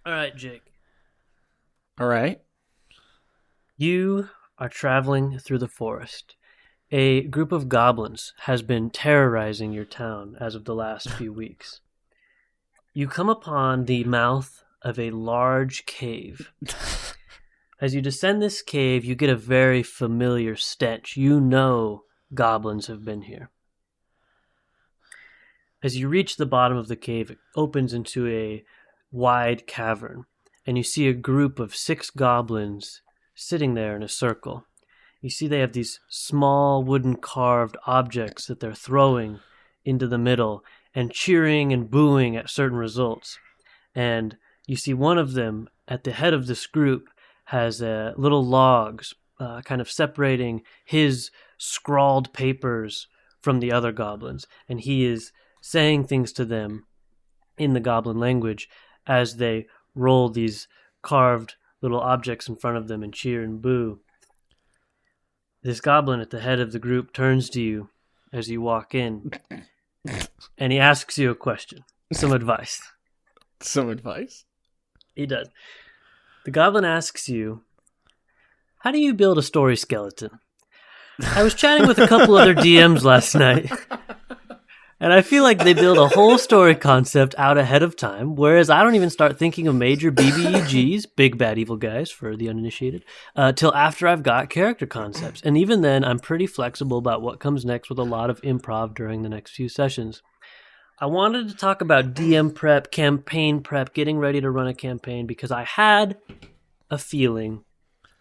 All right, Jake. All right. You are traveling through the forest. A group of goblins has been terrorizing your town as of the last few weeks. You come upon the mouth of a large cave. As you descend this cave, you get a very familiar stench. You know goblins have been here. As you reach the bottom of the cave, it opens into a wide cavern, and you see a group of 6 goblins sitting there in a circle. You see they have these small wooden carved objects that they're throwing into the middle and cheering and booing at certain results. And you see one of them at the head of this group has little logs kind of separating his scrawled papers from the other goblins. And he is saying things to them in the goblin language as they roll these carved little objects in front of them and cheer and boo. This goblin at the head of the group turns to you as you walk in, and he asks you a question, some advice. Some advice? He does. The goblin asks you, how do you build a story skeleton? I was chatting with a couple other DMs last night, and I feel like they build a whole story concept out ahead of time, whereas I don't even start thinking of major BBEGs, big bad evil guys for the uninitiated, till after I've got character concepts. And even then, I'm pretty flexible about what comes next with a lot of improv during the next few sessions. I wanted to talk about DM prep, campaign prep, getting ready to run a campaign, because I had a feeling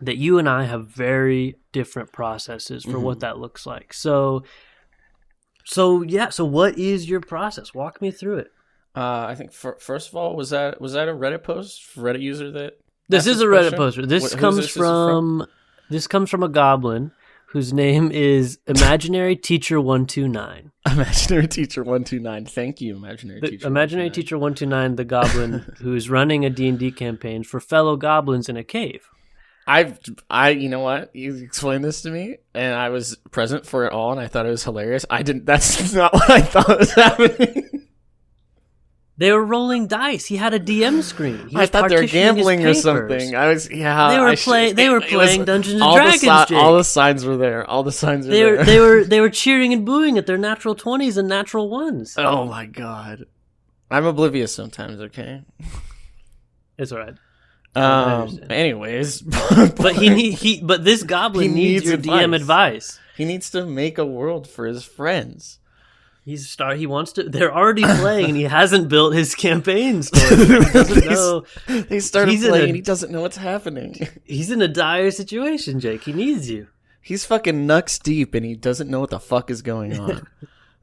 that you and I have very different processes for what that looks like. So what is your process? Walk me through it. I think first of all, was that a Reddit post, Reddit user that? This is a Reddit poster. This comes from a goblin whose name is Imaginary Teacher 129. Imaginary Teacher 129. Thank you, Imaginary Teacher. Imaginary Teacher 129, the goblin who's running a D&D campaign for fellow goblins in a cave. You know what? You explained this to me, and I was present for it all, and I thought it was hilarious. That's not what I thought was happening. They were rolling dice. He had a DM screen. I thought they were gambling or something. They were playing Dungeons and Dragons. Jake. All the signs were there. All the signs were there. They were cheering and booing at their natural 20s and natural 1s. Oh my god. I'm oblivious sometimes, okay? It's all right. Anyways, but but this goblin needs your DM advice. He needs to make a world for his friends. He wants to. They're already playing, and he hasn't built his campaign story. He doesn't know. They started playing, and he doesn't know what's happening. He's in a dire situation, Jake. He needs you. He's fucking nuts deep, and he doesn't know what the fuck is going on.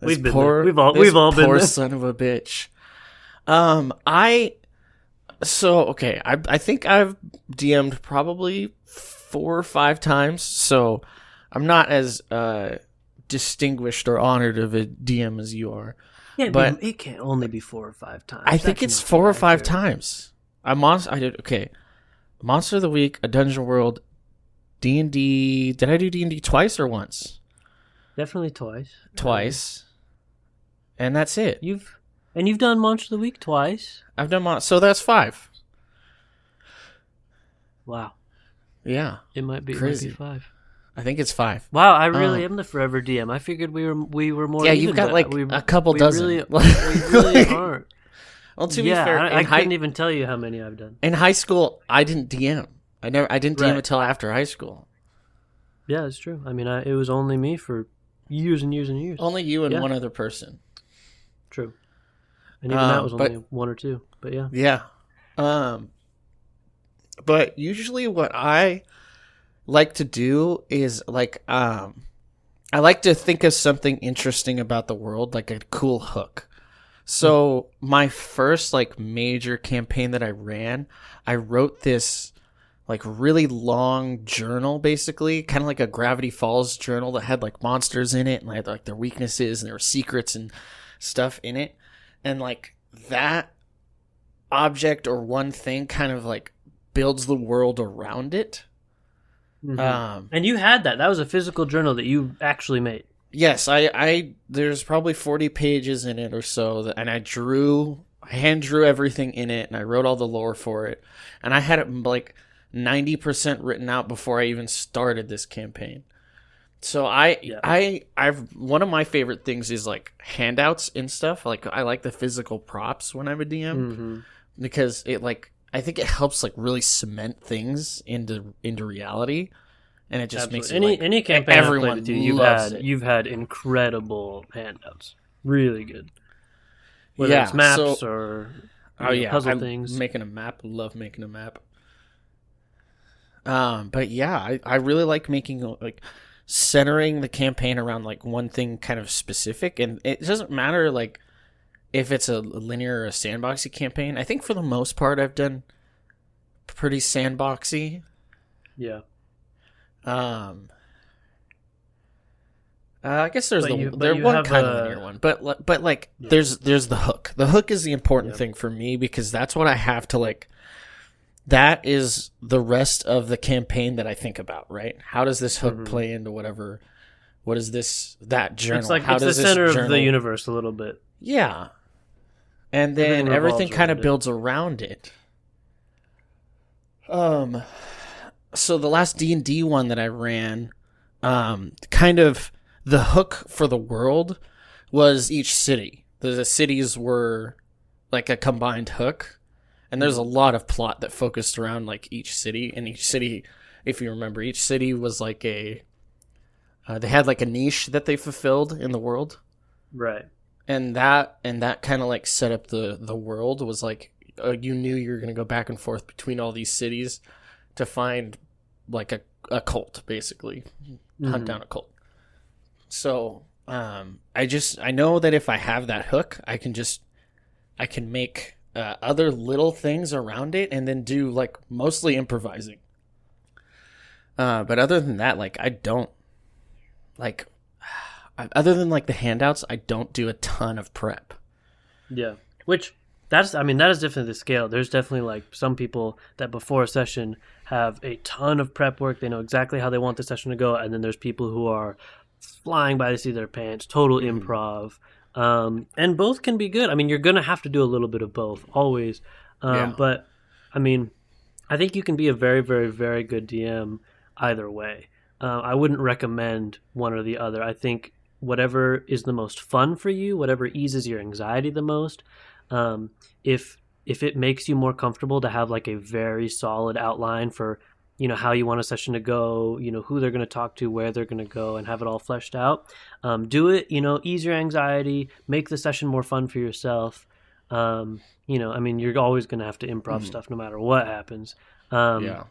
We've been there. We've all been there. Poor son of a bitch. I think I've DM'd probably 4 or 5 times, so I'm not as distinguished or honored of a DM as you are. Yeah, but it can't only be 4 or 5 times. I think it's 4 or 5 times. Monster of the Week, a Dungeon World, D&D. Did I do D&D twice or once? Definitely twice. Twice. And that's it. You've done Monster of the Week twice. I've done so that's 5. Wow. Yeah. It might be crazy. 5. I think it's 5. Wow, I really am the forever DM. I figured we were more. Yeah, you've got like a couple dozen. We really aren't. Well, to be fair, I couldn't even tell you how many I've done. In high school, I didn't DM. I didn't DM until after high school. Yeah, it's true. I mean, it was only me for years and years and years. Only you and one other person. True. And even that was only 1 or 2. But yeah. Yeah. But usually what I like to do is I like to think of something interesting about the world, like a cool hook. So my first major campaign that I ran, I wrote this really long journal, basically kind of like a Gravity Falls journal that had monsters in it and had their weaknesses and there were secrets and stuff in it. And that object or one thing kind of builds the world around it. Mm-hmm. And you had that. That was a physical journal that you actually made. Yes, I there's probably 40 pages in it or so, and I drew hand drew everything in it, and I wrote all the lore for it, and I had it like 90% written out before I even started this campaign. So I've one of my favorite things is like handouts and stuff. Like I like the physical props when I'm a DM because it like I think it helps like really cement things into reality, and it just makes it any campaign everyone I've played with you've had incredible handouts, really good. Whether it's maps or puzzle things. Making a map, love making a map. But yeah, I really like making like centering the campaign around like one thing kind of specific, and it doesn't matter like if it's a linear or a sandboxy campaign. I think for the most part I've done pretty sandboxy. Yeah. I guess there's one kind of linear one, but like there's the hook. The hook is the important thing for me because that's what I have to like. That is the rest of the campaign that I think about, right? How does this hook play into whatever? What is that journal? It's like it's the center of the universe a little bit. Yeah, and then everything kind of builds around it. So the last D&D one that I ran, kind of the hook for the world was each city. The cities were like a combined hook. And there's a lot of plot that focused around like each city, and each city, if you remember, each city was like they had like a niche that they fulfilled in the world, right? And that kind of like set up the world. Was like you knew you were gonna go back and forth between all these cities to find like a cult, basically hunt down a cult. So I know that if I have that hook, I can make other little things around it and then do like mostly improvising. But other than that, like I don't like other than like the handouts, I don't do a ton of prep. Yeah. Which that is definitely the scale. There's definitely like some people that before a session have a ton of prep work. They know exactly how they want the session to go. And then there's people who are flying by the seat of their pants, total improv. And both can be good. I mean, you're going to have to do a little bit of both, always. But, I mean, I think you can be a very, very, very good DM either way. I wouldn't recommend one or the other. I think whatever is the most fun for you, whatever eases your anxiety the most, if it makes you more comfortable to have like a very solid outline for, how you want a session to go, who they're going to talk to, where they're going to go, and have it all fleshed out. Do it, ease your anxiety, make the session more fun for yourself. You're always going to have to improv stuff no matter what happens. But,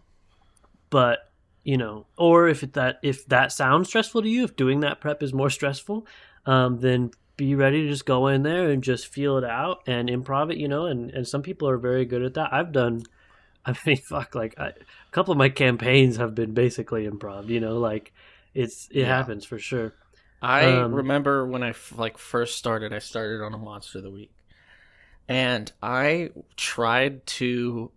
or if that sounds stressful to you, if doing that prep is more stressful, then be ready to just go in there and just feel it out and improv it, and some people are very good at that. A couple of my campaigns have been basically improv, like it happens for sure. I remember when I first started, I started on a Monster of the Week, and I tried to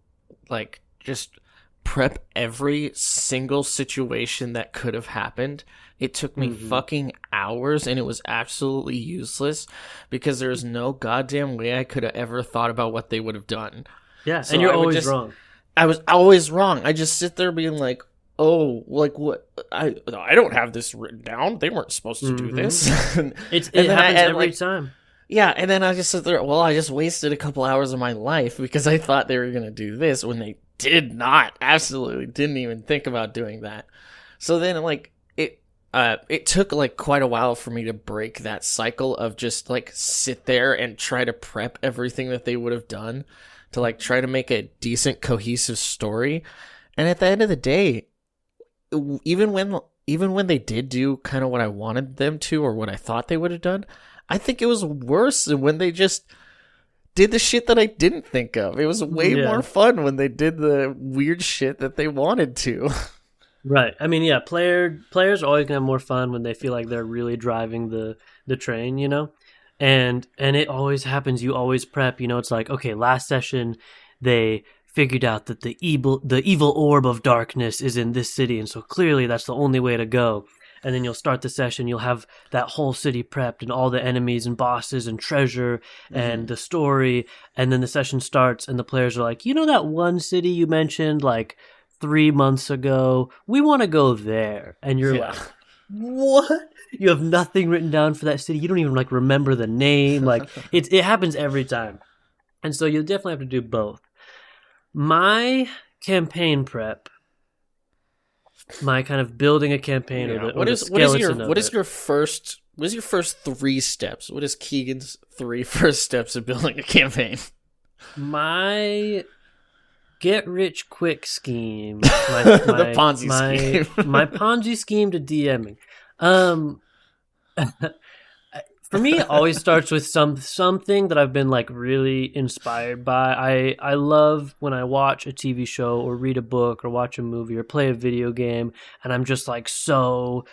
just prep every single situation that could have happened. It took me fucking hours, and it was absolutely useless because there's no goddamn way I could have ever thought about what they would have done. Yeah, so and you're always wrong. I was always wrong. I just sit there being like, oh, like what? I don't have this written down. They weren't supposed to do this. It happens every time. Yeah, and then I just sit there, well, I just wasted a couple hours of my life because I thought they were going to do this when they did not. Absolutely didn't even think about doing that. So then it took quite a while for me to break that cycle of just sit there and try to prep everything that they would have done to try to make a decent cohesive story. And at the end of the day, even when they did do kind of what I wanted them to or what I thought they would have done, I think it was worse than when they just did the shit that I didn't think of. It was way more fun when they did the weird shit that they wanted to. Right. I mean, yeah, players are always gonna have more fun when they feel like they're really driving the train, And it always happens. You always prep. It's like, okay, last session they figured out that the evil orb of darkness is in this city, and so clearly that's the only way to go. and then you'll start the session. You'll have that whole city prepped and all the enemies and bosses and treasure and the story. And then the session starts and the players are like, you know, that one city you mentioned like 3 months ago, we want to go there. And you're like, what? You have nothing written down for that city. You don't even like remember the name. Like it happens every time. And so you'll definitely have to do both. My campaign prep, my kind of building a campaign, what is your first 3 steps? What is Keagan's 3 first steps of building a campaign? My get rich quick scheme, the Ponzi scheme, my Ponzi scheme to DMing. For me, it always starts with something that I've been like really inspired by. I love when I watch a TV show or read a book or watch a movie or play a video game, and I'm just like so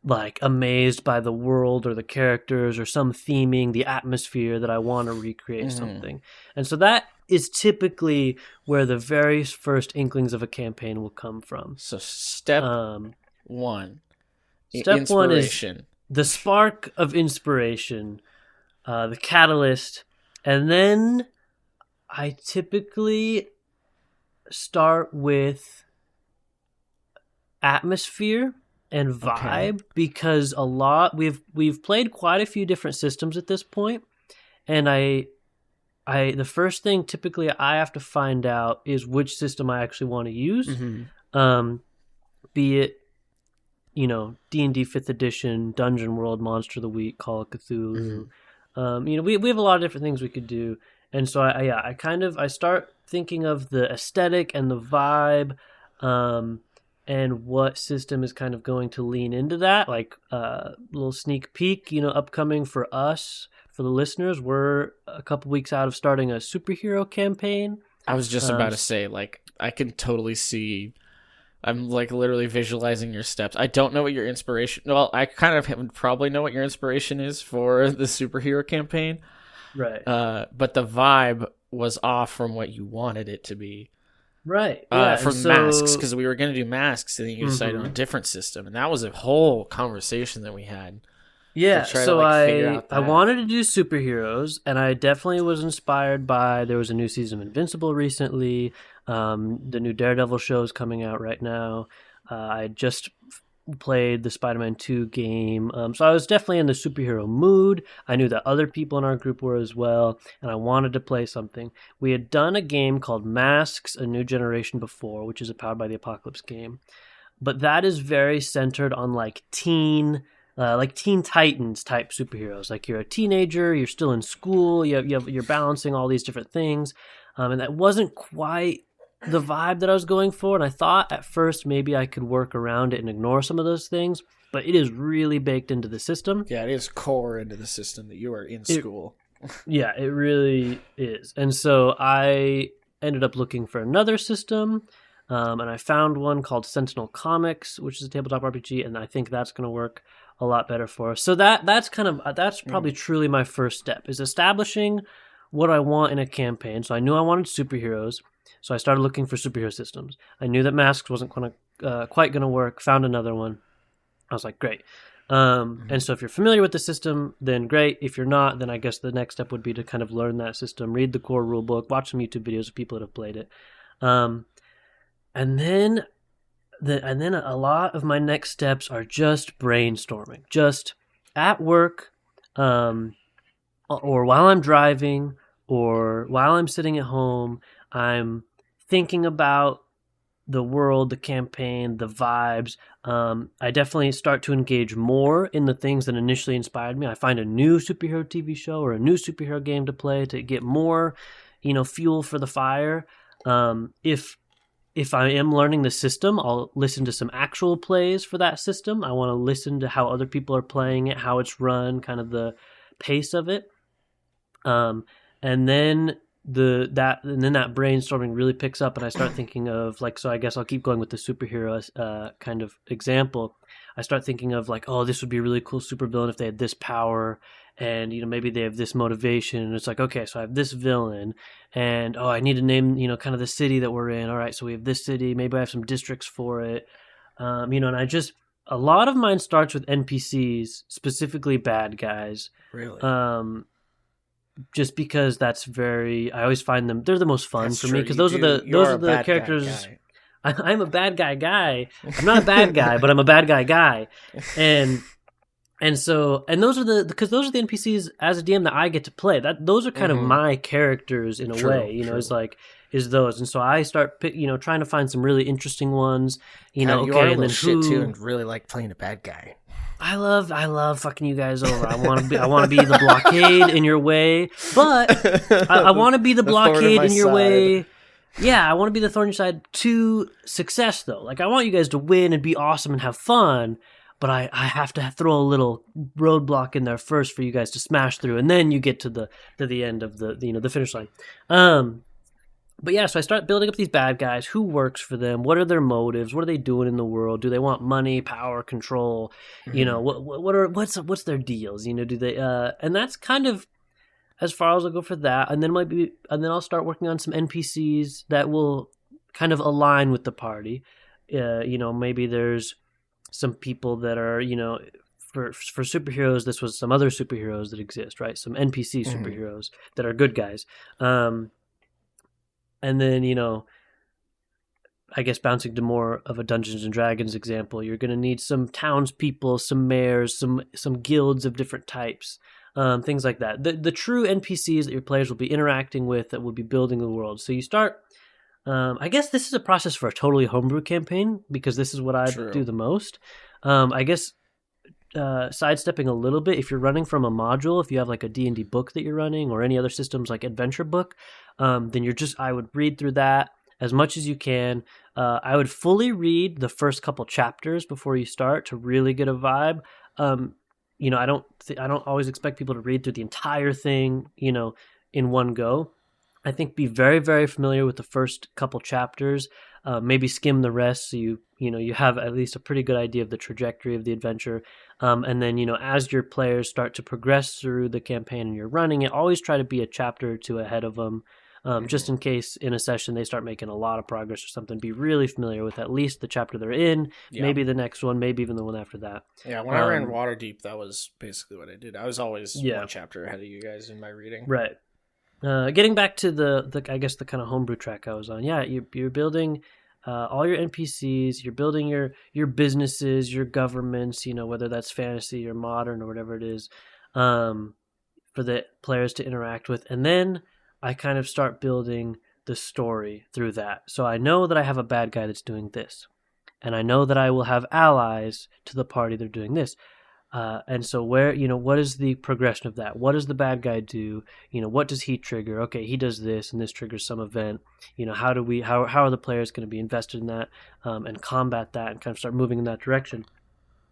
like amazed by the world or the characters or some theming, the atmosphere that I want to recreate something. And so that is typically where the very first inklings of a campaign will come from. So step 1. Step 1 is the spark of inspiration, the catalyst, and then I typically start with atmosphere and vibe because we've played quite a few different systems at this point, and I the first thing typically I have to find out is which system I actually want to use, be it, you know, D&D 5th edition, Dungeon World, Monster of the Week, Call of Cthulhu. You know, we have a lot of different things we could do. And so I start thinking of the aesthetic and the vibe, and what system is kind of going to lean into that. Like a little sneak peek, you know, upcoming for us, for the listeners, we're a couple weeks out of starting a superhero campaign. I was just about to say, like, I can totally see... I'm like literally visualizing your steps. I don't know what your inspiration... Well, I kind of probably know what your inspiration is for the superhero campaign. Right. But the vibe was off from what you wanted it to be. Right. Yeah. For masks, because we were going to do masks, and then you decided on a different system. And that was a whole conversation that we had. Yeah, so I wanted to do superheroes, and I definitely was inspired by, there was a new season of Invincible recently, the new Daredevil show is coming out right now, I just played the Spider-Man 2 game, so I was definitely in the superhero mood. I knew that other people in our group were as well, and I wanted to play something. We had done a game called Masks, A New Generation before, which is a Powered by the Apocalypse game, but that is very centered on like Teen Titans type superheroes. Like you're a teenager, you're still in school, you're balancing all these different things, and that wasn't quite the vibe that I was going for. And I thought at first maybe I could work around it and ignore some of those things, but it is really baked into the system. Yeah, it is core into the system that you are in school. Yeah, it really is. And so I ended up looking for another system. And I found one called Sentinel Comics, which is a tabletop RPG, and I think that's going to work a lot better for us. So that's probably truly my first step, is establishing what I want in a campaign. So I knew I wanted superheroes, so I started looking for superhero systems. I knew that Masks wasn't quite going to work, found another one. I was like, great. And so if you're familiar with the system, then great. If you're not, then I guess the next step would be to kind of learn that system, read the core rule book, watch some YouTube videos of people that have played it. And then a lot of my next steps are just brainstorming, just at work, or while I'm driving, or while I'm sitting at home. I'm thinking about the world, the campaign, the vibes. I definitely start to engage more in the things that initially inspired me. I find a new superhero TV show or a new superhero game to play to get more, fuel for the fire. If I am learning the system, I'll listen to some actual plays for that system. I want to listen to how other people are playing it, how it's run, kind of the pace of it. And then that brainstorming really picks up, and I start thinking of so I guess I'll keep going with the superhero kind of example. I start thinking of this would be a really cool supervillain if they had this power, and maybe they have this motivation, and it's like, okay, so I have this villain, and I need to name kind of the city that we're in. All right, so we have this city, maybe I have some districts for it, and I just a lot of mine starts with NPCs, specifically bad guys. Really? Just because that's I always find they're the most fun for me because those are the characters. I'm a bad guy. I'm not a bad guy, but I'm a bad guy. And those are because those are the NPCs as a DM that I get to play. Those are kind of my characters in a way, you know, is those. And so I start, trying to find some really interesting ones, you know, you are a little shit too and really like playing a bad guy. I love fucking you guys over. I want to be the blockade in your way, but I want to be the blockade in your way. Yeah, I want to be the thorn in your side to success though. Like I want you guys to win and be awesome and have fun, but I have to throw a little roadblock in there first for you guys to smash through, and then you get to the end of the finish line. But yeah, so I start building up these bad guys. Who works for them? What are their motives? What are they doing in the world? Do they want money, power, control? You know, what's their deals? You know, do they? And that's kind of as far as I'll go for that. And then I'll start working on some NPCs that will kind of align with the party. You know, maybe there's some people that are, you know, for superheroes. This was some other superheroes that exist, right? Some NPC superheroes that are good guys. And then, you know, I guess bouncing to more of a Dungeons and Dragons example, you're going to need some townspeople, some mayors, some guilds of different types, things like that. The true NPCs that your players will be interacting with, that will be building the world. So you start, I guess this is a process for a totally homebrew campaign, because this is what I do the most. I guess sidestepping a little bit, if you're running from a module, if you have like a D&D book that you're running or any other systems like adventure book, then I would read through that as much as you can. I would fully read the first couple chapters before you start to really get a vibe. You know, I don't always expect people to read through the entire thing, you know, in one go. I think be very, very familiar with the first couple chapters, maybe skim the rest so you have at least a pretty good idea of the trajectory of the adventure. And then, you know, as your players start to progress through the campaign and you're running it, always try to be a chapter or two ahead of them, just in case in a session they start making a lot of progress or something. Be really familiar with at least the chapter they're in, maybe the next one, maybe even the one after that. Yeah, when I ran Waterdeep, that was basically what I did. I was always one chapter ahead of you guys in my reading. Right. Getting back to the I guess the kind of homebrew track I was on. Yeah, you're building all your NPCs, you're building your businesses, your governments, you know, whether that's fantasy or modern or whatever it is, for the players to interact with. And then I kind of start building the story through that. So I know that I have a bad guy that's doing this, and I know that I will have allies to the party that are doing this. And so what is the progression of that? What does the bad guy do? You know, what does he trigger? Okay, he does this and this triggers some event. You know, how are the players going to be invested in that, and combat that and kind of start moving in that direction?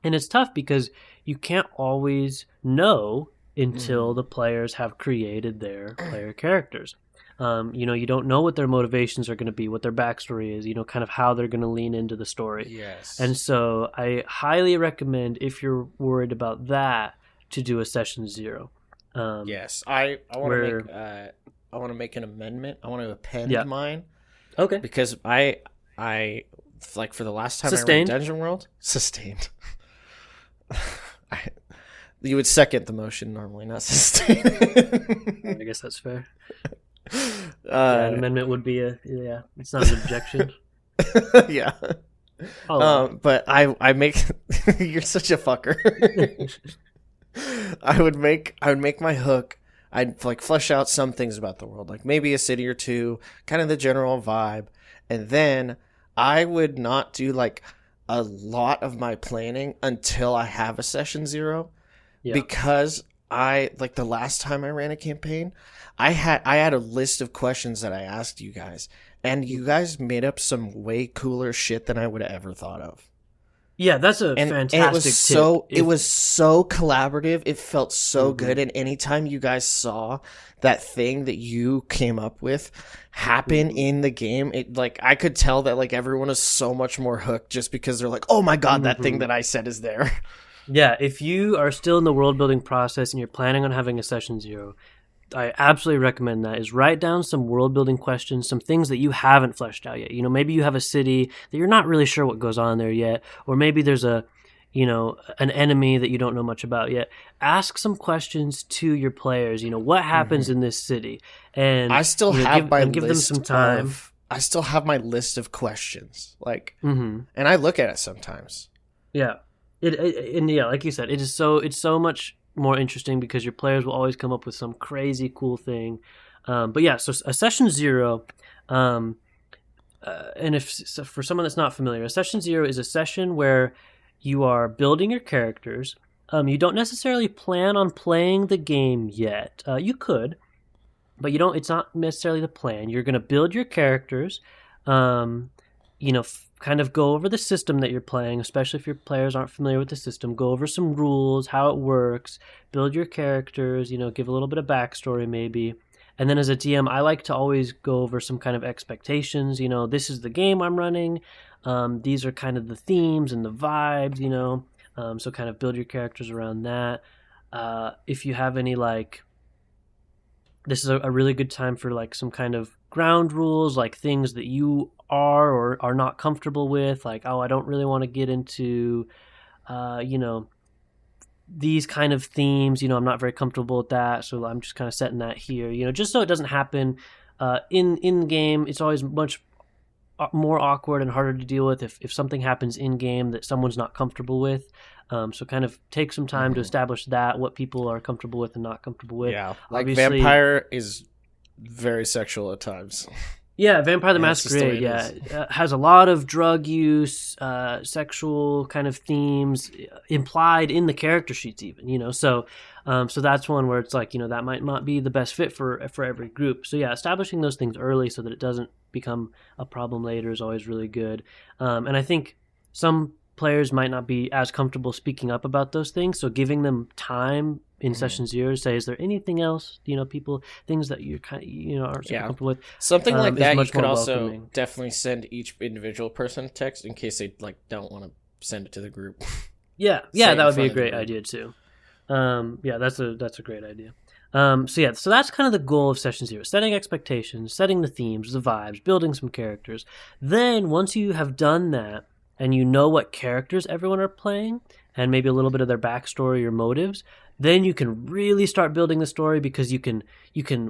And it's tough because you can't always know until the players have created their player characters. You know, you don't know what their motivations are going to be, what their backstory is, you know, kind of how they're going to lean into the story. Yes. And so I highly recommend, if you're worried about that, to do a session 0. Yes. I want to make an amendment. I want to append mine. Okay. Because I like for the last time I ran Dungeon World, sustained. You would second the motion normally, not sustain. I guess that's fair. An amendment would be it's not an objection. Yeah. But I make you're such a fucker. I would make my hook. I'd like flesh out some things about the world, like maybe a city or two, kind of the general vibe, and then I would not do like a lot of my planning until I have a session 0, because like the last time I ran a campaign, I had a list of questions that I asked you guys, and you guys made up some way cooler shit than I would have ever thought of. Yeah, that's fantastic and it was tip. It was so collaborative. It felt so good. And anytime you guys saw that thing that you came up with happen in the game, it like I could tell that like everyone is so much more hooked just because they're like, oh my god, that thing that I said is there. Yeah, if you are still in the world building process and you're planning on having a session 0, I absolutely recommend that, is write down some world building questions, some things that you haven't fleshed out yet. You know, maybe you have a city that you're not really sure what goes on there yet, or maybe there's a an enemy that you don't know much about yet, ask some questions to your players. What happens in this city, and I still have give them some time. I still have my list of questions, Mm-hmm. and I look at it sometimes. Yeah, and yeah, like you said, it's so much more interesting because your players will always come up with some crazy cool thing. But yeah, so a session 0, and for someone that's not familiar, a session 0 is a session where you are building your characters. You don't necessarily plan on playing the game yet. You could, but you don't. It's not necessarily the plan. You're going to build your characters. Kind of go over the system that you're playing, especially if your players aren't familiar with the system. Go over some rules, how it works, build your characters, give a little bit of backstory maybe. And then as a DM, I like to always go over some kind of expectations. This is the game I'm running. These are kind of the themes and the vibes, so kind of build your characters around that. If you have any, this is a really good time for some kind of ground rules, like things that you are or are not comfortable with, I don't really want to get into these kind of themes. I'm not very comfortable with that, so I'm just kind of setting that here, just so it doesn't happen in game. It's always much more awkward and harder to deal with if something happens in game that someone's not comfortable with. So kind of take some time to establish what people are comfortable with and not comfortable with. Yeah, obviously, Vampire is very sexual at times. Yeah, Vampire the Masquerade, has a lot of drug use, sexual kind of themes implied in the character sheets even, so that's one where it's that might not be the best fit for every group. So yeah, establishing those things early so that it doesn't become a problem later is always really good. And I think some players might not be as comfortable speaking up about those things, so giving them time in session 0 say, is there anything else, things that you're kind of, aren't so comfortable with, something like that. You could also definitely send each individual person a text in case they don't want to send it to the group. Yeah that would be a great idea too. That's a great idea. So that's kind of the goal of session 0, setting expectations, setting the themes, the vibes, building some characters. Then once you have done that and you know what characters everyone are playing and maybe a little bit of their backstory or motives, then you can really start building the story, because you can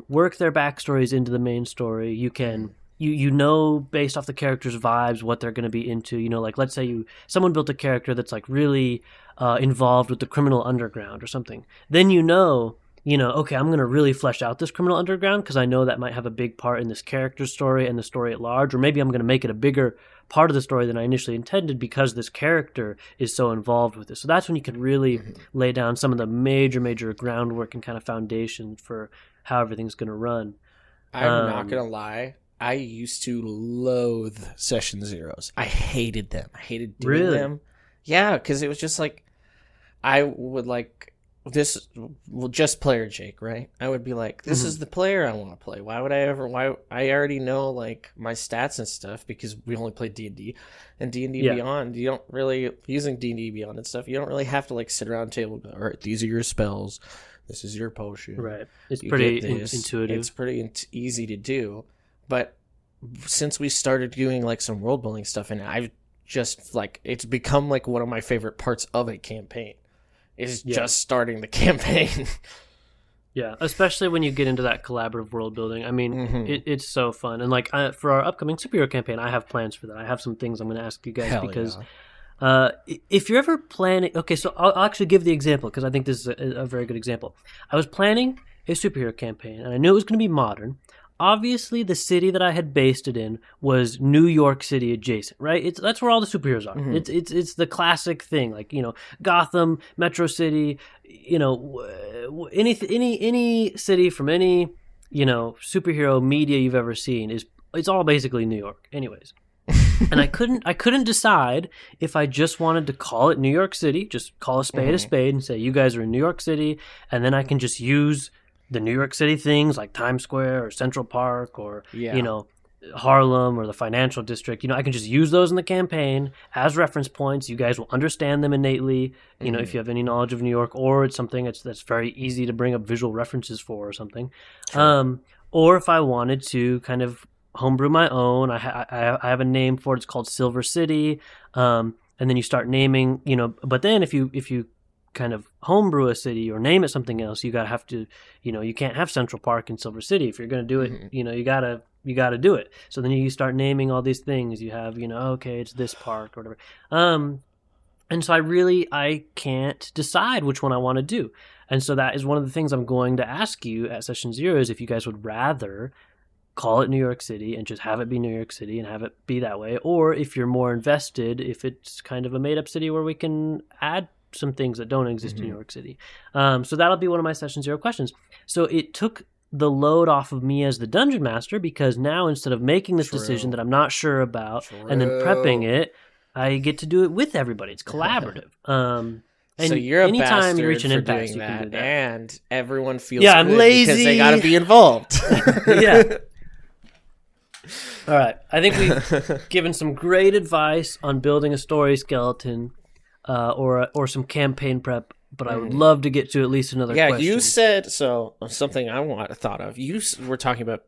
work their backstories into the main story. You can based off the characters' vibes what they're going to be into. Let's say someone built a character that's really involved with the criminal underground or something. Then okay, I'm going to really flesh out this criminal underground because I know that might have a big part in this character's story and the story at large. Or maybe I'm going to make it a bigger part of the story than I initially intended because this character is so involved with it. So that's when you can really lay down some of the major groundwork and kind of foundation for how everything's going to run. I'm not going to lie. I used to loathe session 0s. I hated them. I hated doing them. Yeah, because it was just I would this, just player Jake, right? I would be this is the player I want to play. Why I already know my stats and stuff because we only play D&D and D&D Beyond. You don't really, using D&D Beyond and stuff, you don't really have to sit around the table and go, all right, these are your spells, this is your potion. Right. It's pretty intuitive. It's pretty easy to do. But since we started doing some world building stuff, and I've just it's become one of my favorite parts of a campaign is just starting the campaign. Yeah, especially when you get into that collaborative world building. I mean, it's so fun. And for our upcoming superhero campaign, I have plans for that. I have some things I'm going to ask you guys because if you're ever planning... Okay, so I'll actually give the example because I think this is a very good example. I was planning a superhero campaign, and I knew it was going to be modern. Obviously, the city that I had based it in was New York City adjacent, right? That's where all the superheroes are. It's the classic thing, Gotham, Metro City, any city from any superhero media you've ever seen it's all basically New York, anyways. And I couldn't decide if I just wanted to call it New York City, just call a spade and say you guys are in New York City, and then I can just use the New York City things like Times Square or Central Park or Harlem or the financial district. I can just use those in the campaign as reference points. You guys will understand them innately, if you have any knowledge of New York, or it's something that's very easy to bring up visual references for or something. Sure. Or if I wanted to kind of homebrew my own, I have a name for it. It's called Silver City. and then you start naming, but then if you kind of homebrew a city or name it something else, you have to, you can't have Central Park in Silver City. If you're going to do it, you gotta do it. So then you start naming all these things. You have, okay, it's this park or whatever. And so I can't decide which one I want to do. And so that is one of the things I'm going to ask you at session 0 is if you guys would rather call it New York City and just have it be New York City and have it be that way, or if you're more invested, if it's kind of a made-up city where we can add some things that don't exist in New York City. So that'll be one of my session 0 questions. So it took the load off of me as the dungeon master, because now instead of making this decision that I'm not sure about and then prepping it, I get to do it with everybody. It's collaborative. And so you're a anytime bastard you reach an for impasse, doing you can do that. And everyone feels I'm good lazy because they got to be involved. Yeah. All right. I think we've given some great advice on building a story skeleton or some campaign prep, but I would love to get to at least another question. You said, so something I thought of. You were talking about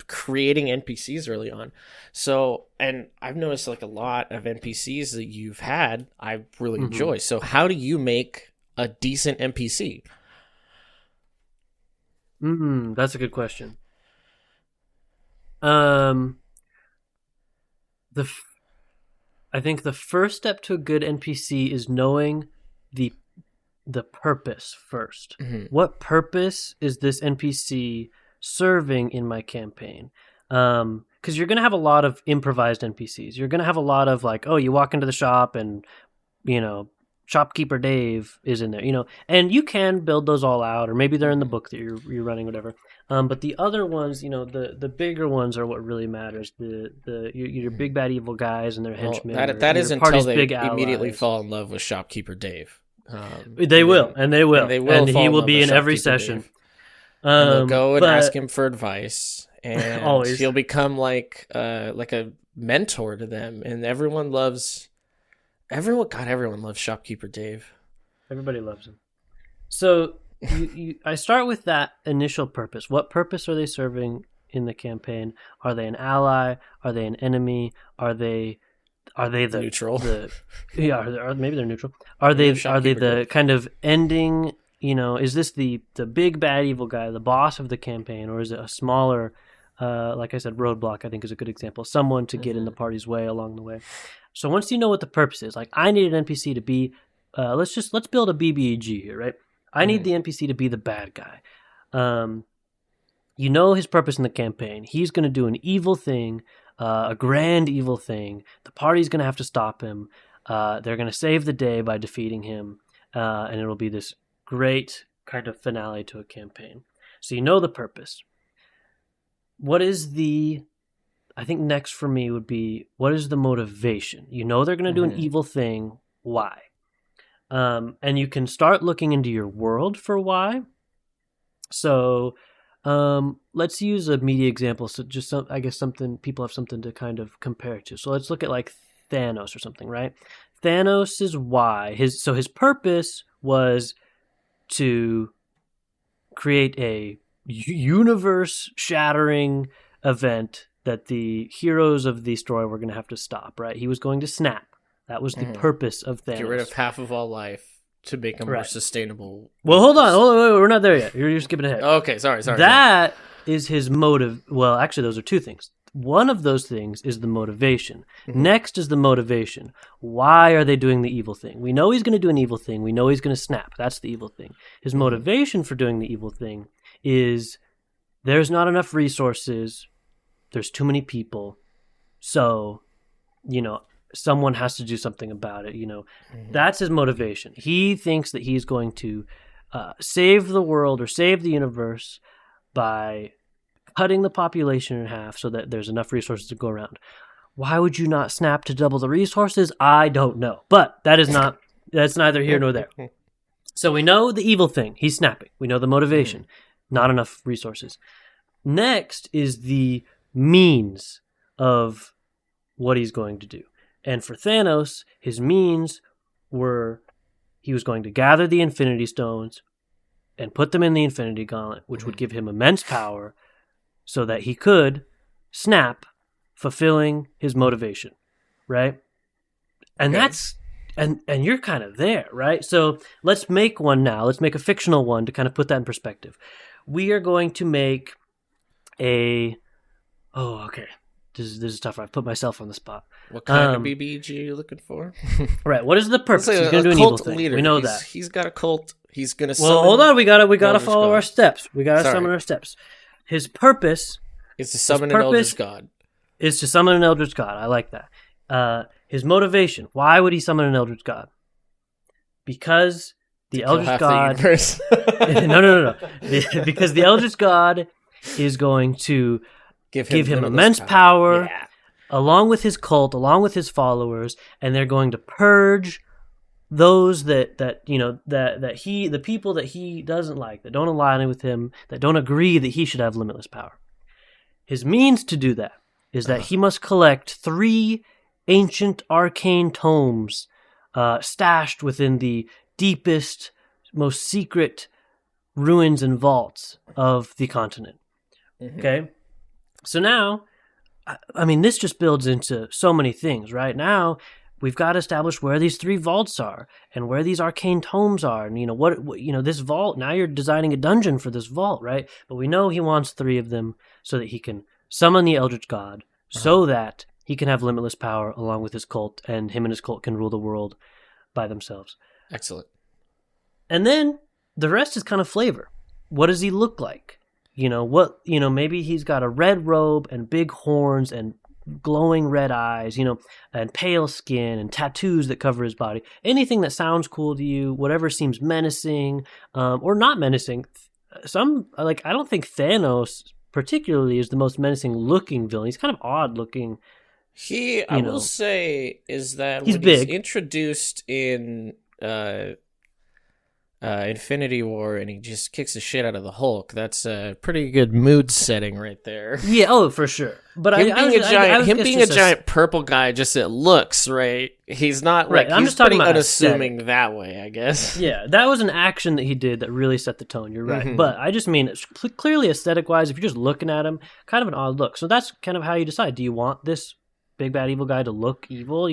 creating NPCs early on. So, and I've noticed like a lot of NPCs that you've had, I really enjoy. So how do you make a decent NPC? That's a good question. I think the first step to a good NPC is knowing the purpose first. What purpose is this NPC serving in my campaign? Because you're going to have a lot of improvised NPCs. You're going to have a lot of like, oh, you walk into the shop and, shopkeeper Dave is in there, and you can build those all out, or maybe they're in the book that you're running, whatever. But the other ones, the bigger ones are what really matters. Your big bad evil guys and their henchmen. That is until they immediately fall in love with shopkeeper Dave. They will, and he will be in every Shopkeeper session. Dave. And they'll go and ask him for advice, and always. He'll become like a mentor to them, and everyone loves Shopkeeper Dave. Everybody loves him. So I start with that initial purpose. What purpose are they serving in the campaign? Are they an ally? Are they an enemy? Are they the neutral? Maybe they're neutral. Are they the kind of ending? Is this the big bad evil guy, the boss of the campaign, or is it a smaller, like I said, roadblock? I think is a good example. Someone to get in the party's way along the way. So once you know what the purpose is, like I need an NPC to be, let's build a BBG here, right? I need the NPC to be the bad guy. His purpose in the campaign. He's going to do an evil thing, a grand evil thing. The party's going to have to stop him. They're going to save the day by defeating him, and it'll be this great kind of finale to a campaign. So you know the purpose. I think next for me would be, what is the motivation? They're going to do an evil thing. Why? And you can start looking into your world for why. So let's use a media example. So just something people have something to kind of compare to. So let's look at like Thanos or something, right? Thanos is why. His purpose was to create a universe-shattering event that the heroes of the story were going to have to stop, right? He was going to snap. That was the purpose of Thanos. Get rid of half of all life to make a more sustainable... Well, hold on. We're not there yet. You're skipping ahead. Okay, sorry. That is his motive. Well, actually, those are two things. One of those things is the motivation. Next is the motivation. Why are they doing the evil thing? We know he's going to do an evil thing. We know he's going to snap. That's the evil thing. His motivation for doing the evil thing is there's not enough resources. There's too many people. So, someone has to do something about it. That's his motivation. He thinks that he's going to save the world or save the universe by cutting the population in half so that there's enough resources to go around. Why would you not snap to double the resources? I don't know. But that's neither here nor there. So we know the evil thing. He's snapping. We know the motivation. Not enough resources. Next is the means of what he's going to do. And for Thanos, his means were he was going to gather the Infinity Stones and put them in the Infinity Gauntlet, which would give him immense power so that he could snap, fulfilling his motivation, right? And that's and you're kind of there, right? So let's make one now. Let's make a fictional one to kind of put that in perspective. We are going to make a. Oh, okay. This is tougher. I've put myself on the spot. What kind of BBG are you looking for? Right. What is the purpose? Like he's going to do an evil thing. We know that. He's got a cult. He's going to. Well, hold on. We gotta follow our steps. We gotta summon our steps. His purpose is to summon an Eldritch God. Is to summon an Eldritch God. I like that. His motivation. Why would he summon an Eldritch God? Because the Eldritch God. No. Because the Eldritch God is going to give him immense power, along with his cult, along with his followers, and they're going to purge those the people that he doesn't like, that don't align with him, that don't agree that he should have limitless power. His means to do that is that he must collect 3 ancient arcane tomes stashed within the deepest, most secret ruins and vaults of the continent. Okay? So now, I mean, this just builds into so many things, right? Now, we've got to establish where these 3 vaults are and where these arcane tomes are. And, this vault, now you're designing a dungeon for this vault, right? But we know he wants 3 of them so that he can summon the Eldritch God, so that he can have limitless power along with his cult, and him and his cult can rule the world by themselves. Excellent. And then the rest is kind of flavor. What does he look like? Maybe he's got a red robe and big horns and glowing red eyes, and pale skin and tattoos that cover his body. Anything that sounds cool to you, whatever seems menacing, or not menacing. I don't think Thanos particularly is the most menacing looking villain. He's kind of odd looking. I will say, is that he's when big. He's introduced in Infinity War, and he just kicks the shit out of the Hulk. That's a pretty good mood setting right there. Yeah, oh, for sure. But him being a giant purple guy, just it looks right. He's not like I'm just talking about unassuming aesthetic. That way, I guess. Yeah, that was an action that he did that really set the tone. You're right, but I just mean it's clearly aesthetic wise. If you're just looking at him, kind of an odd look. So that's kind of how you decide. Do you want this big bad evil guy to look evil?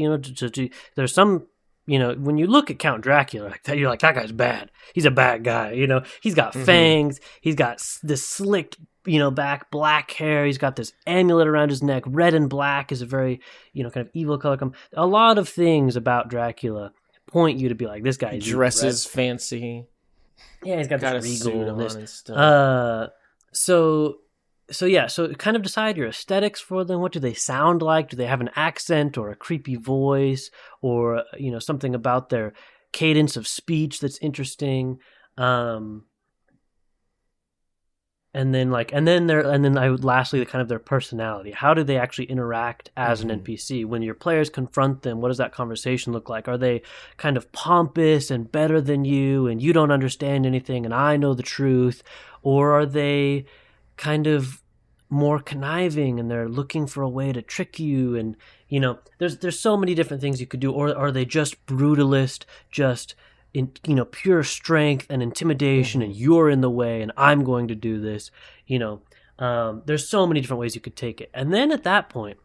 There's some. When you look at Count Dracula like that, you're like, that guy's bad. He's a bad guy. He's got fangs. He's got this slicked, back black hair. He's got this amulet around his neck. Red and black is a very, kind of evil color. A lot of things about Dracula point you to be like, this guy dresses fancy. Yeah, he's got this regal and stuff. So kind of decide your aesthetics for them. What do they sound like? Do they have an accent or a creepy voice, or something about their cadence of speech that's interesting? And then lastly, kind of their personality. How do they actually interact as an NPC? When your players confront them, what does that conversation look like? Are they kind of pompous and better than you, and you don't understand anything, and I know the truth? Or are they kind of more conniving, and they're looking for a way to trick you? And there's so many different things you could do. Or are they just brutalist, just in pure strength and intimidation, and you're in the way and I'm going to do this? There's so many different ways you could take it. And then at that point,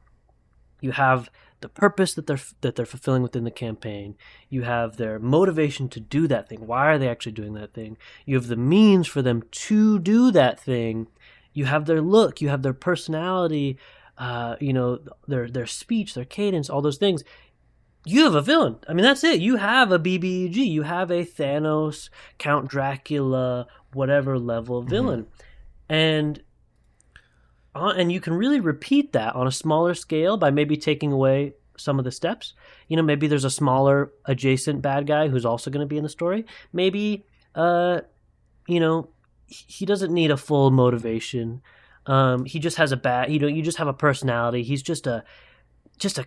you have the purpose that they're fulfilling within the campaign. You have their motivation to do that thing. Why are they actually doing that thing? You have the means for them to do that thing. You have their look, you have their personality, their speech, their cadence, all those things. You have a villain. I mean, that's it. You have a BBG. You have a Thanos, Count Dracula, whatever level villain. And you can really repeat that on a smaller scale by maybe taking away some of the steps. Maybe there's a smaller adjacent bad guy who's also going to be in the story. Maybe, he doesn't need a full motivation. He just has you just have a personality. He's just a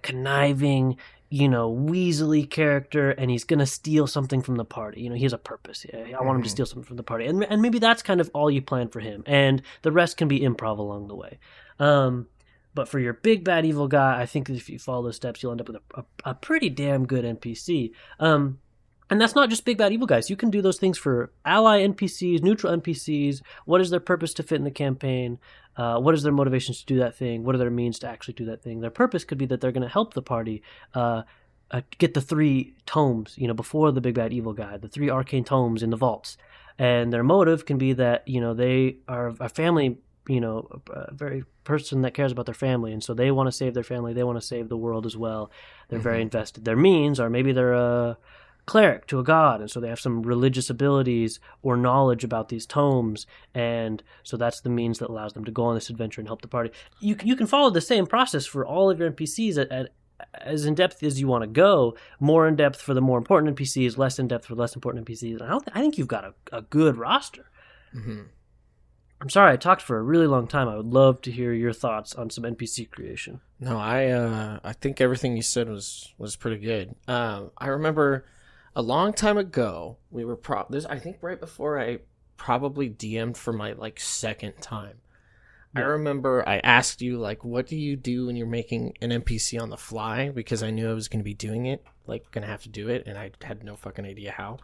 conniving, weaselly character, and he's going to steal something from the party. He has a purpose. I want him to steal something from the party. And maybe that's kind of all you plan for him. And the rest can be improv along the way. But for your big bad evil guy, I think if you follow those steps, you'll end up with a pretty damn good NPC. And that's not just big bad evil guys. You can do those things for ally NPCs, neutral NPCs. What is their purpose to fit in the campaign? What is their motivations to do that thing? What are their means to actually do that thing? Their purpose could be that they're going to help the party get the 3 tomes, before the big bad evil guy, the 3 arcane tomes in the vaults. And their motive can be that, they are a family, a very person that cares about their family. And so they want to save their family. They want to save the world as well. They're very invested. Their means are maybe they're a cleric to a god. And so they have some religious abilities or knowledge about these tomes. And so that's the means that allows them to go on this adventure and help the party. You can follow the same process for all of your NPCs at as in depth as you want to go, more in depth for the more important NPCs, less in depth for less important NPCs. And I think you've got a good roster. Mm-hmm. I'm sorry I talked for a really long time. I would love to hear your thoughts on some NPC creation. No, I think everything you said was pretty good. I remember a long time ago we were I think right before I probably DM'd for my second time. I remember I asked you, what do you do when you're making an NPC on the fly? Because I knew I was going to be doing it, going to have to do it, and I had no fucking idea how.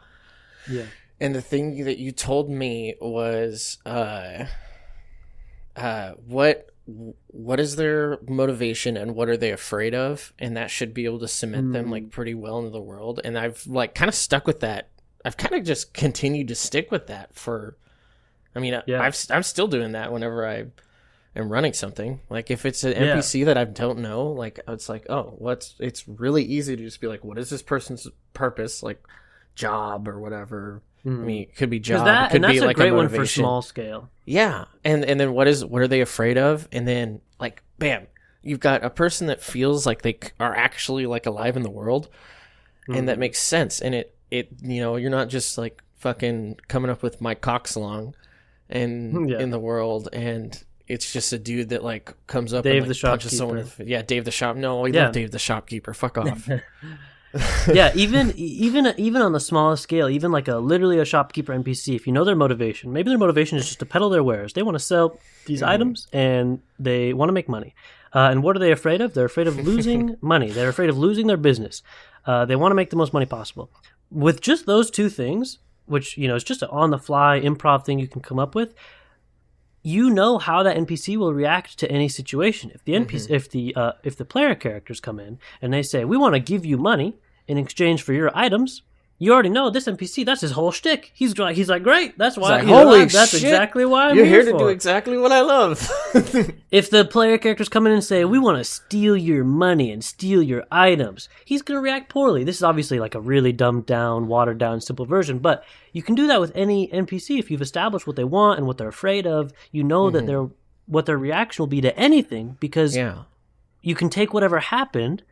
Yeah. And the thing that you told me was, what is their motivation and what are they afraid of? And that should be able to cement them, pretty well into the world. And I've, kind of stuck with that. I've kind of just continued to stick with that I'm still doing that whenever I am running something. If it's an NPC that I don't know, it's it's really easy to just be what is this person's purpose, job or whatever. I mean, it could be job, it could be a great a one for small scale. Yeah, and then what are they afraid of? And then bam, you've got a person that feels like they are actually alive in the world, and that makes sense. And it you're not just fucking coming up with my cock song and in the world and it's just a dude that comes up Dave and the punches someone. Dave the shop. No, we love Dave the shopkeeper. Fuck off. Yeah, even on the smallest scale, even literally a shopkeeper NPC, if you know their motivation, maybe their motivation is just to peddle their wares. They want to sell these items and they want to make money. And what are they afraid of? They're afraid of losing money. They're afraid of losing their business. They want to make the most money possible. With just those 2 things, which is just an on-the-fly improv thing you can come up with, how that NPC will react to any situation. If the NPC, if the player characters come in and they say, "We want to give you money in exchange for your items," you already know this NPC. That's his whole shtick. He's like, "Great, that's why. Holy shit, that's exactly why you're here to do exactly what I love." If the player characters come in and say, "We want to steal your money and steal your items," he's going to react poorly. This is obviously a really dumbed down, watered down, simple version, but you can do that with any NPC if you've established what they want and what they're afraid of. You know that what their reaction will be to anything because you can take whatever happened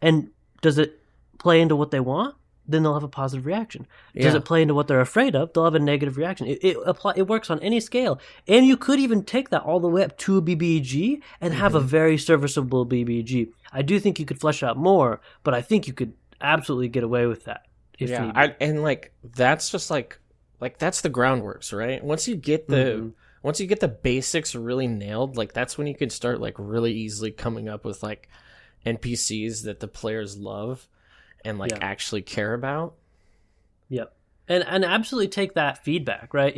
and does it play into what they want? Then they'll have a positive reaction. Does it play into what they're afraid of? They'll have a negative reaction. It works on any scale. And you could even take that all the way up to a BBG and have a very serviceable BBG. I do think you could flesh out more, but I think you could absolutely get away with that. That's just that's the groundworks, right? Once you get the basics really nailed, that's when you can start really easily coming up with NPCs that the players love and actually care about. Yep. And absolutely take that feedback, right?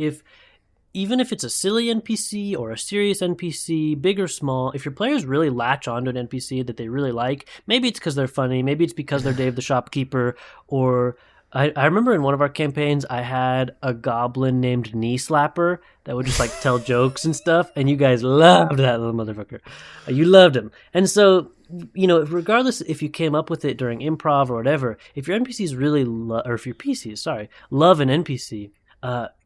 Even if it's a silly NPC or a serious NPC, big or small, if your players really latch onto an NPC that they really like, maybe it's because they're funny, maybe it's because they're Dave the shopkeeper, or I remember in one of our campaigns I had a goblin named Knee Slapper that would just tell jokes and stuff, and you guys loved that little motherfucker. You loved him. And so regardless if you came up with it during improv or whatever, if your NPCs really or if your PCs, love an NPC,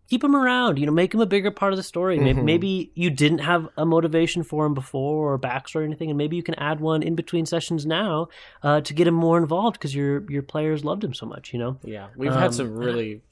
keep them around, make them a bigger part of the story. Maybe you didn't have a motivation for him before or backstory or anything, and maybe you can add one in between sessions now to get him more involved because your players loved him so much, Yeah, we've had some really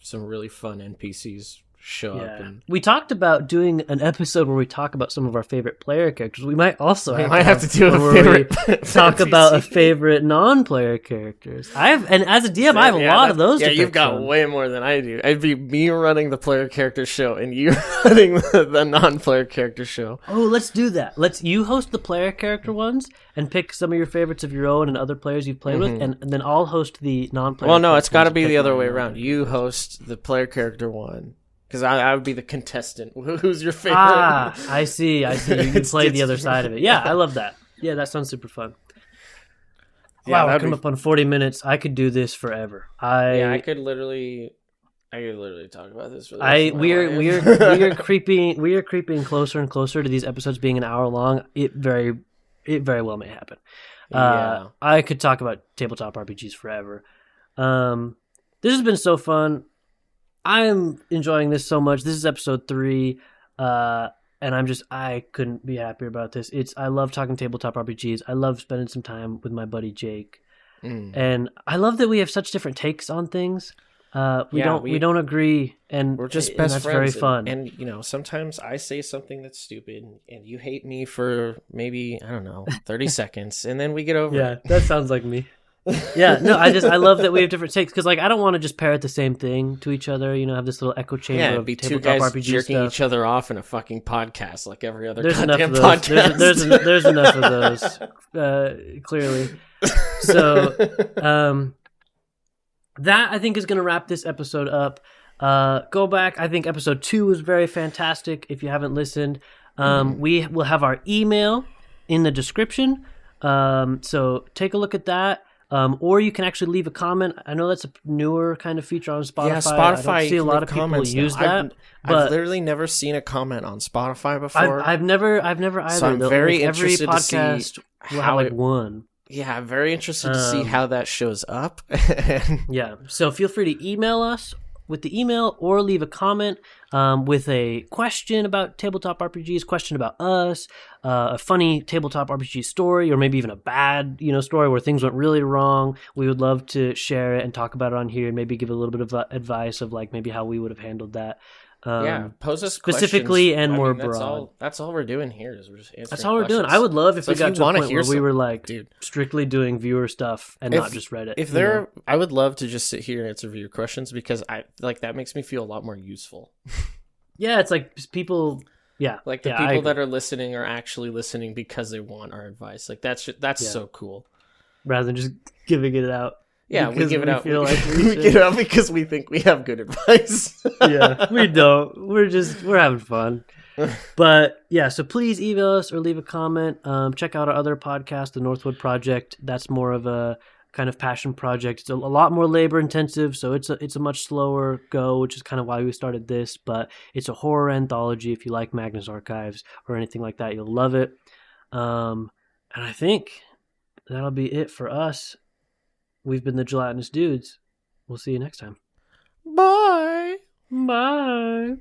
fun NPCs show up. And we talked about doing an episode where we talk about some of our favorite player characters. We might also have to do a favorite talk about a favorite non-player characters. And as a DM, I have a lot of those. Yeah, you've got way more than I do. It'd be me running the player character show and you running the non-player character show. Oh, let's do that. You host the player character ones and pick some of your favorites of your own and other players you've played with, and then I'll host the non-player. Well, no, it's got to be the other way around. You host the player character one. Because I would be the contestant. Who's your favorite? I see. You can play the other side of it. Yeah, I love that. Yeah, that sounds super fun. wow, we're coming up on 40 minutes. I could do this forever. I could literally talk about this for the rest of my we life. we are creeping closer and closer to these episodes being an hour long. It very well may happen. I could talk about tabletop RPGs forever. This has been so fun. I'm enjoying this so much. This is episode 3, and I couldn't be happier about this. I love talking tabletop RPGs. I love spending some time with my buddy Jake, and I love that we have such different takes on things. We don't agree, and we're just best that's friends. very fun. And sometimes I say something that's stupid, and you hate me for maybe 30 seconds, and then we get over it. Yeah, that sounds like me. Yeah, no, I love that we have different takes because I don't want to just parrot the same thing to each other. Have this little echo chamber of be two tabletop guys RPG jerking stuff. each other off in a fucking podcast like every other There's enough goddamn of those. podcast. There's enough of those. Clearly, so that I think is going to wrap this episode up. Go back. I think episode 2 was very fantastic. If you haven't listened, we will have our email in the description. So take a look at that. Or you can actually leave a comment. I know that's a newer kind of feature on Spotify. Yeah, Spotify. I don't see a lot of people use that. I've literally never seen a comment on Spotify before. I've never either. So I'm very interested every to podcast see will how have one. Yeah, I'm very interested to see how that shows up. Yeah, so feel free to email us with the email or leave a comment with a question about tabletop RPGs, question about us, a funny tabletop RPG story, or maybe even a bad story where things went really wrong. We would love to share it and talk about it on here and maybe give a little bit of advice of maybe how we would have handled that. Pose us specifically questions. and more broad. That's all we're doing here is we're just answering That's all we're questions. doing. I would love if we got to a point where we were strictly doing viewer stuff and not just Reddit. I would love to just sit here and answer viewer questions because that makes me feel a lot more useful. Yeah, it's like people. Yeah, the people that are listening are actually listening because they want our advice. That's so cool. Rather than just giving it out. Yeah, we give it out. We give it out because we think we have good advice. Yeah, we don't. We're having fun. But yeah, so please email us or leave a comment. Check out our other podcast, the Northwood Project. That's more of a kind of passion project. It's a lot more labor intensive, so it's a much slower go, which is kind of why we started this. But it's a horror anthology. If you like Magnus Archives or anything like that, you'll love it. And I think that'll be it for us. We've been the Gelatinous Dudes. We'll see you next time. Bye. Bye.